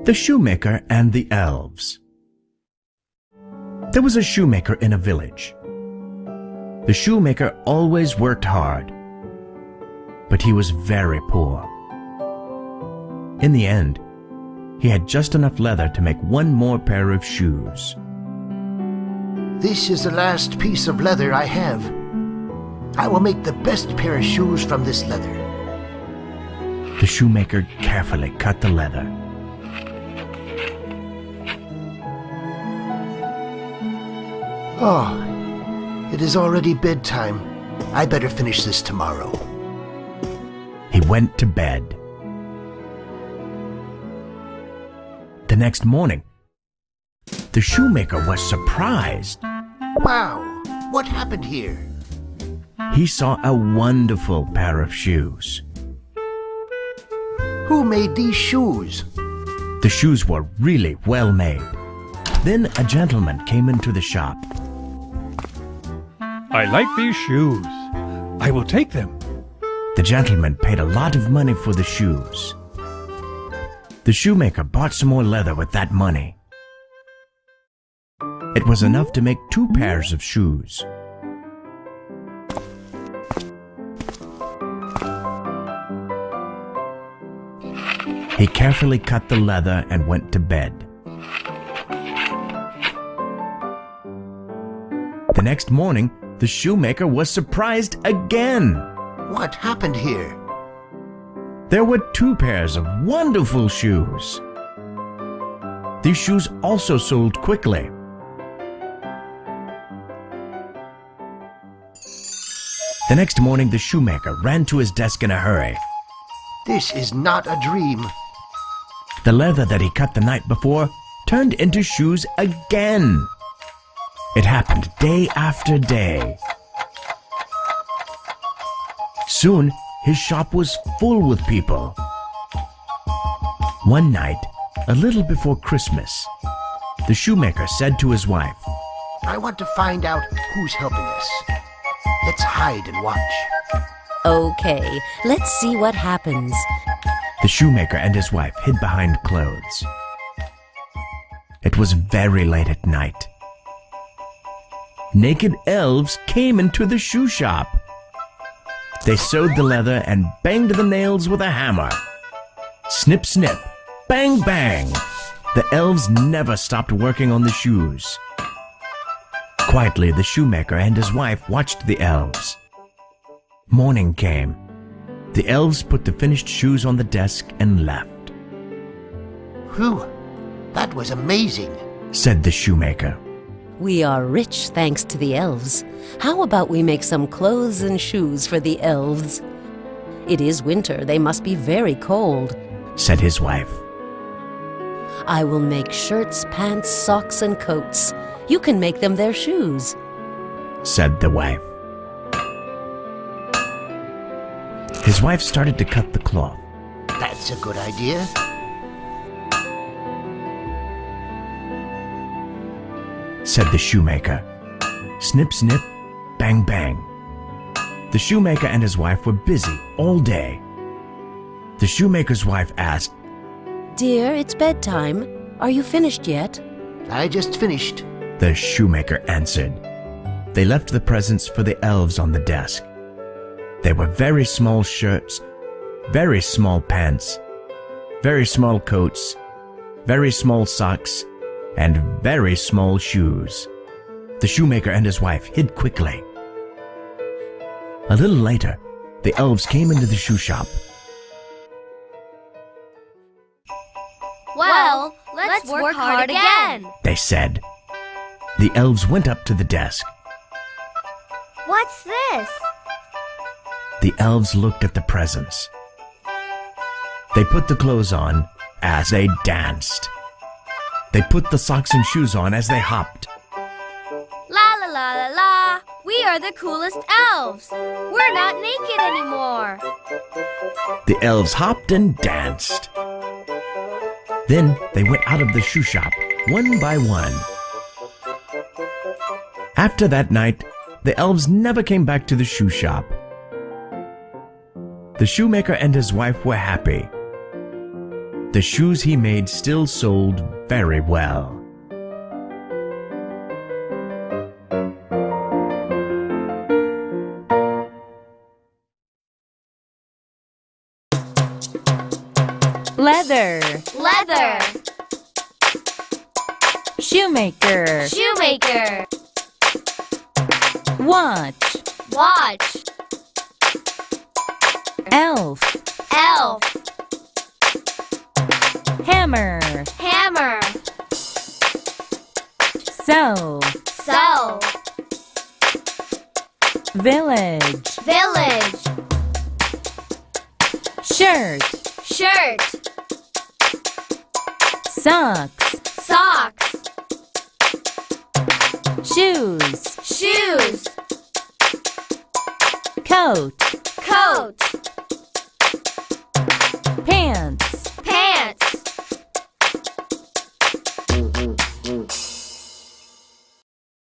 The Shoemaker and the Elves. There was a shoemaker in a village. The shoemaker always worked hard, but he was very poor. In the end, he had just enough leather to make one more pair of shoes. This is the last piece of leather I have. I will make the best pair of shoes from this leather. The shoemaker carefully cut the leather. Oh, it is already bedtime. I better finish this tomorrow. He went to bed. The next morning, the shoemaker was surprised. Wow, what happened here? He saw a wonderful pair of shoes. Who made these shoes? The shoes were really well made. Then a gentleman came into the shop. I like these shoes. I will take them. The gentleman paid a lot of money for the shoes. The shoemaker bought some more leather with that money. It was enough to make 2 pairs of shoes. He carefully cut the leather and went to bed. The next morning, the shoemaker was surprised again. What happened here? There were 2 pairs of wonderful shoes. These shoes also sold quickly. The next morning, the shoemaker ran to his desk in a hurry. This is not a dream. The leather that he cut the night before turned into shoes again. It happened day after day. Soon, his shop was full with people. One night, a little before Christmas, the shoemaker said to his wife, I want to find out who's helping us. Let's hide and watch. Okay, let's see what happens. The shoemaker and his wife hid behind clothes. It was very late at night. Naked elves came into the shoe shop. They sewed the leather and banged the nails with a hammer. Snip, snip, bang, bang. The elves never stopped working on the shoes. Quietly, the shoemaker and his wife watched the elves. Morning came. The elves put the finished shoes on the desk and left. Whew, that was amazing, said the shoemaker. We are rich thanks to the elves. How about we make some clothes and shoes for the elves? It is winter, they must be very cold, said his wife. I will make shirts, pants, socks, and coats. You can make them their shoes, said the wife. His wife started to cut the cloth. That's a good idea. Said the shoemaker. Snip, snip, bang, bang. The shoemaker and his wife were busy all day. The shoemaker's wife asked, Dear, it's bedtime. Are you finished yet? I just finished. The shoemaker answered. They left the presents for the elves on the desk. They were very small shirts, very small pants, very small coats, very small socks, and very small shoes. The shoemaker and his wife hid quickly. A little later, the elves came into the shoe shop. Well, let's work hard again, they said. The elves went up to the desk. What's this? The elves looked at the presents. They put the clothes on as they danced. They put the socks and shoes on as they hopped. La la la la la! We are the coolest elves! We're not naked anymore! The elves hopped and danced. Then they went out of the shoe shop, one by one. After that night, the elves never came back to the shoe shop. The shoemaker and his wife were happy. The shoes he made still sold very well. Leather. Leather. Shoemaker. Shoemaker. Watch. Watch. Elf. Elf. Hammer. Hammer. Sew. Sew. Village. Village. Shirt. Shirt. Socks. Socks. Shoes. Shoes. Coat. Coat. Pants.